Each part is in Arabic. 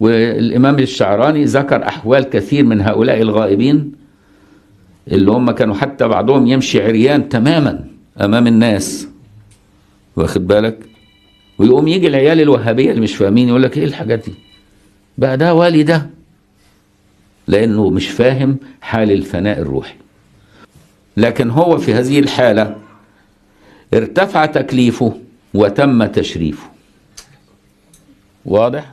والإمام الشعراني ذكر أحوال كثير من هؤلاء الغائبين اللي هم كانوا حتى بعضهم يمشي عريان تماما أمام الناس، واخد بالك؟ ويقوم يجي العيال الوهابية اللي مش فاهمين يقول لك إيه الحاجات دي بقى، ده والي ده، لأنه مش فاهم حال الفناء الروحي. لكن هو في هذه الحالة ارتفع تكليفه وتم تشريفه. واضح؟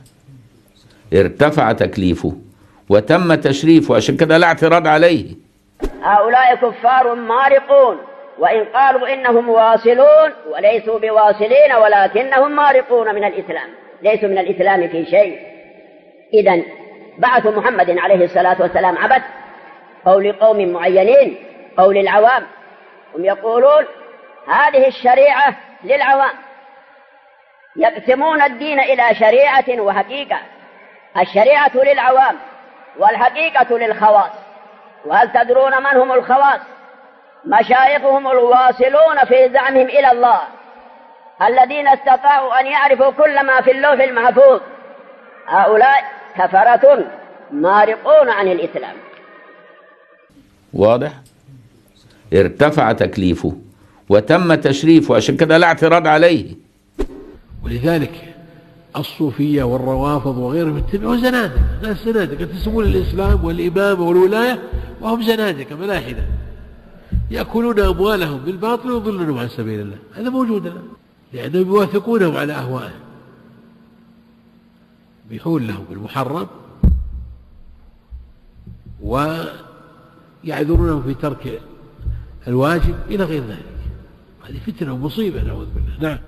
ارتفع تكليفه وتم تشريفه، عشان كده لا اعتراض عليه. هؤلاء كفار مارقون، وإن قالوا إنهم واصلون وليسوا بواصلين ولكنهم مارقون من الإسلام، ليسوا من الإسلام في شيء. إذن بعث محمد عليه الصلاة والسلام عبث أو لقوم معينين أو للعوام. هم يقولون هذه الشريعة للعوام، يقسمون الدين إلى شريعة وحقيقة. الشريعة للعوام والحقيقة للخواص. وهل تدرون من هم الخواص؟ مشايخهم الواصلون في زعمهم إلى الله، الذين استطاعوا أن يعرفوا كل ما في اللوح المحفوظ. هؤلاء كفرة مارقون عن الإسلام. واضح؟ ارتفع تكليفه وتم تشريفه، عشان كده لا اعتراض عليه. ولذلك الصوفية والروافض وغيرهم يتبعوا زنادقة، ناس زنادقة ينتسبون للإسلام والإمامة والولاية وهم زنادقة ملاحدة، يأكلون أموالهم بالباطل ويضلونهم عن سبيل الله. هذا موجود الآن، لأنهم يوافقونهم على أهوائهم، بيحول لهم المحرم ويعذرونهم في ترك الواجب إلى غير ذلك. هذه فتنة ومصيبة نعوذ بالله. نعم.